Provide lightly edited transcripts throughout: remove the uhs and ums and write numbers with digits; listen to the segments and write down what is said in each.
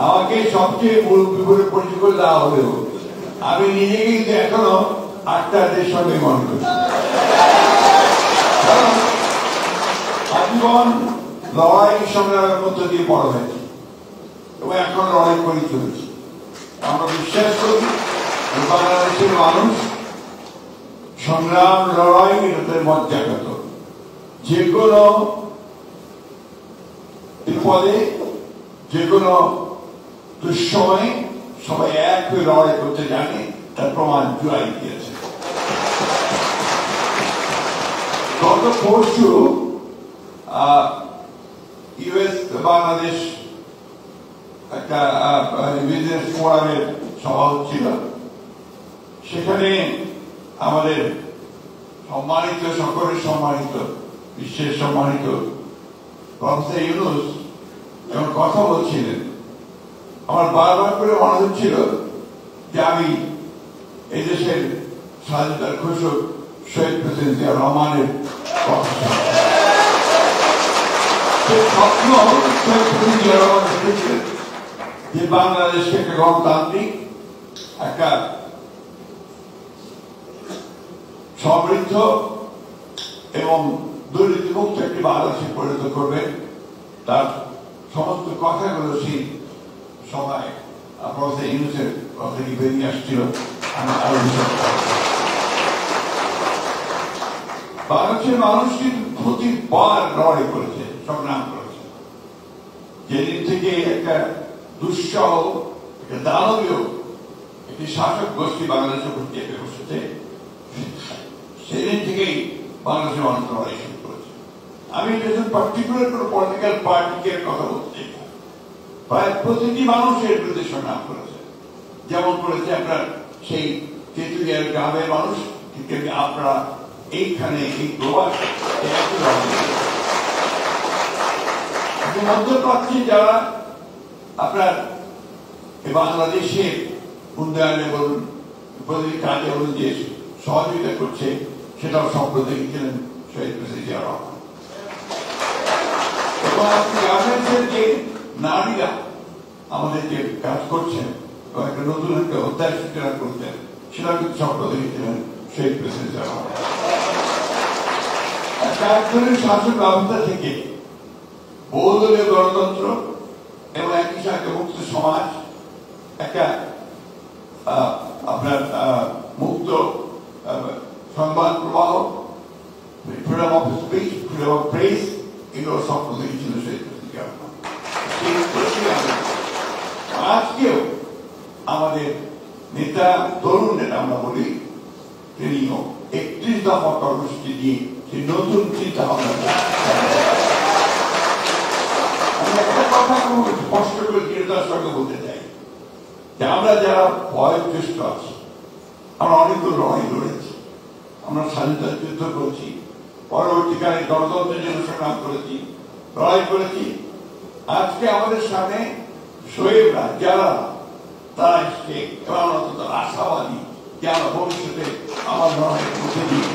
আমাকে সবচেয়ে মুরব্বী বলে পরিচয় করে দেওয়া হলেও আমি নিজে কিন্তু এখনো 8টা দেশ সঙ্গে মনে করি। আজীবন লড়াই সংগ্রামের মধ্য দিয়ে বড় হয়েছে এবং এখন লড়াই করে চলেছি। আমরা বিশ্বাস করি বাংলাদেশের মানুষ সংগ্রাম লড়াই এটাতে মজ্জাগত। যে কোনো বিপদে যে কোনো দুঃসময়ে সবাই এক হয়ে লড়াই করতে জানে, তার প্রমাণ জুলাই দিয়েছে। গত পরশু ইউএস বাংলাদেশ একটা বিজনেস ফোরামের সভা হচ্ছিল। সেখানে আমাদের সম্মানিত, সকলের সম্মানিত, বিশ্বের সম্মানিত প্রফেসর ইউনূস যখন কথা বলছিলেন, আমার বারবার করে মনে হচ্ছিল যে আমি এই দেশের স্বাধীনতার ঘোষক শহীদ প্রেসিডেন্ট জিয়া রহমানের কথা স্বপ্ন জিয়া রহমান দেখেছিলেন যে বাংলাদেশকে একটা গণতান্ত্রিক, একটা সমৃদ্ধ এবং দুর্নীতিমুক্ত একটি বাংলাদেশে পরিণত করবে। তার সমস্ত কথাগুলো সেই সভায় প্রফেসর ইউনূসের কথা থেকে বেরিয়ে আসছিল। আমি আরো বাংলাদেশের মানুষ কিন্তু প্রতিবার লড়াই করেছে, সংগ্রাম করেছে। যেদিন থেকে একটা দুঃসহ, একটা দানবীয় একটি শাসক গোষ্ঠী বাংলাদেশের উপর চেপে বসেছে, সেদিন থেকেই বাংলাদেশের মানুষ লড়াই শুরু করেছে। আমি পার্টিকুলার কোনো পলিটিক্যাল পার্টিকে কথা বলতে চাই না, প্রায় প্রতিটি মানুষের বিরুদ্ধে সংগ্রাম করেছে। যেমন করেছে আপনার সেই তেঁতুলিয়ার গ্রামের মানুষ, ঠিক আপনারা এইখানে এই প্রবাস মধ্যপ্রাচ্যে যারা আপনার বাংলাদেশের উন্নয়নে বলুন, প্রতিটি কাজে বলুন যে সহযোগিতা করছে, সেটাও সম্প্রদায় ছিলেন শহীদ প্রেসিডেন্ট জিয়া রহমান। এবং আপনি গার্মেন্টসের যে নারীরা আমাদের যে কাজ করছেন, একটা নতুন একটা অধ্যায় সূচনা করতেন, সেটা কিন্তু সম্প্রদায় ছিলেন শহীদ প্রেসিডেন্ট জিয়া রহমান। একজনের শাসন ব্যবস্থা থেকে বহুদলীয় গণতন্ত্র এবং একই সাথে মুক্ত সমাজ, একটা আপনার মুক্ত সংবাদ প্রবাহ, freedom of speech, freedom of press, এগুলো স্বপ্ন দেখেছিল সেই আজকেও আমাদের নেতা, তরুণ নেতা আমরা বলি, তিনিও 31তম কর্মসূচি দিয়ে সেই নতুন চিন্তা ভাবনা। আমি একটা কথা খুব স্পষ্ট করে দৃঢ়তার সঙ্গে বলতে চাই যে আমরা যারা বয়োজ্যেষ্ঠ আছি, আমরা অনেকগুলো লড়াই লড়েছি, আমরা স্বাধীনতার যুদ্ধ করেছি, পরবর্তীকালে গণতন্ত্রের জন্য সংগ্রাম করেছি, লড়াই করেছি। আজকে আমাদের সামনে শহীদরা যারা, তারা এসছে এবং আমরা অত্যন্ত আশাবাদী যে আমরা ভবিষ্যতে আমার লড়াইয়ের মধ্যে দিয়ে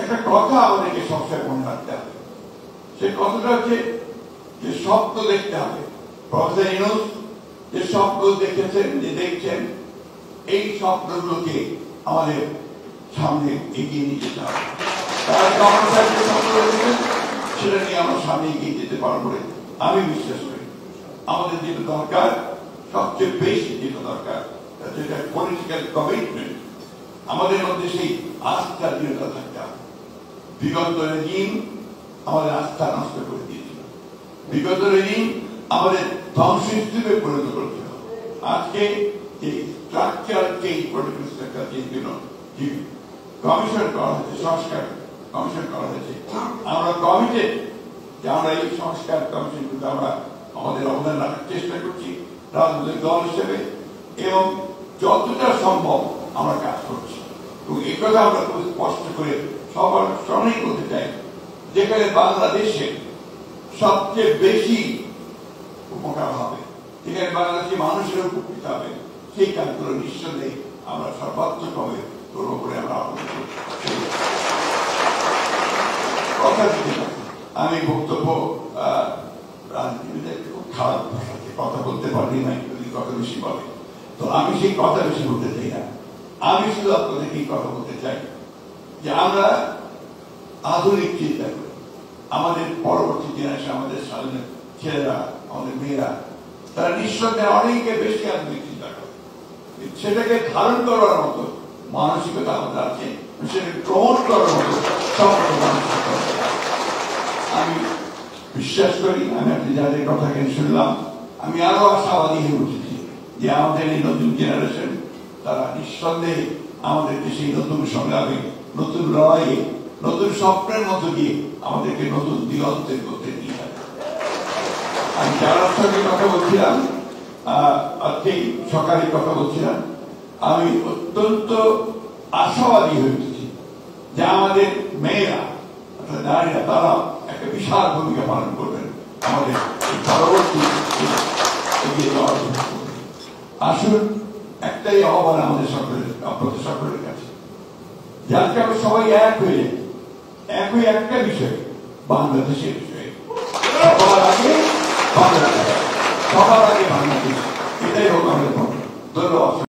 একটা কথা আমাদেরকে সবসময় মনে রাখতে হবে। সেই কথাটা হচ্ছে যে স্বপ্ন দেখতে হবে। প্রফেসর ইউনূস যে স্বপ্ন দেখেছেন, যে দেখছেন, এই স্বপ্নগুলোকে আমাদের সামনে এগিয়ে নিয়ে যেতে হবে। তারা যে স্বপ্ন দেখেছেন সেটা নিয়ে আমরা সামনে এগিয়ে যেতে পারবো বলে আমি বিশ্বাস করি। আমাদের যেটা দরকার, সবচেয়ে বেশি যেটা দরকার, যেটা পলিটিক্যাল কমিটমেন্ট, আমাদের মধ্যে সেই আস্থা দৃঢ়তা থাকতে হবে। বিগত রেজিম আমাদের আস্থা নষ্ট করে দিয়েছিল, বিগত রেজিম আমাদের ধ্বংসস্তূপে পরিণত করেছিল। আজকে এই structural change, political structure change জন্য যে কমিশন করা হয়েছে, সংস্কার কমিশন করা হয়েছে, আমরা কমিটেড যে আমরা এই সংস্কার কমিশনগুলো আমরা আমাদের অবদান রাখার চেষ্টা করছি রাজনৈতিক দল হিসেবে, এবং যতটা সম্ভব আমরা কাজ করছি। এবং এই কথা আমরা খুব স্পষ্ট করে সবার সামনেই বলতে চাই, যেখানে বাংলাদেশের সবচেয়ে বেশি উপকার হবে, যেখানে বাংলাদেশের মানুষের উপকৃত হবে, সেই কাজগুলো নিঃসন্দেহে আমরা সর্বাত্মকভাবে করবো বলে আমরা কথা দিতে পারি। আমি বক্তব্য বলতে পারি না, কথা বেশি বলে। তো আমি সেই কথা বেশি বলতে চাই না। আমি শুধু আপনাদেরকে কথা বলতে চাই যে আমরা আধুনিক চিন্তা করি। আমাদের পরবর্তী জেনারেশন, আমাদের সামনে ছেলেরা, আমাদের মেয়েরা, তারা নিঃসন্দেহে অনেকে বেশি আধুনিক চিন্তা করে। সেটাকে ধারণ করার মতো মানসিকতা আমাদের আছে, সেটাকে প্রমোট করার মতো সমস্ত মানসিকতা। আমি বিশ্বাস করি, আমি আপনি যাদের কথা কেন শুনলাম, আমি আরো আশাবাদী হয়ে উঠেছি যে আমাদের এই নতুন জেনারেশন তারা নিঃসন্দেহে আমাদেরকে সেই নতুন সংগ্রামে, নতুন লড়াইয়ে, নতুন স্বপ্নের মতো দিয়ে আমাদেরকে নতুন দিগন্তের মধ্যে নিয়ে যাবে। আমি যার সঙ্গে কথা বলছিলাম, আজকেই সকালে কথা বলছিলাম, আমি অত্যন্ত আশাবাদী হয়ে উঠেছি যে আমাদের মেয়েরা, নারীরা, তারা একটা বিশাল ভূমিকা পালন করবেন আমাদের এই পরবর্তী এগিয়ে যাওয়ার জন্য। আসুন, একটাই আহ্বান আমাদের সকলের, আপনাদের সকলের কাছে, যাতে আমরা সবাই এক হয়ে যাই, একই একটা বিষয়, বাংলাদেশের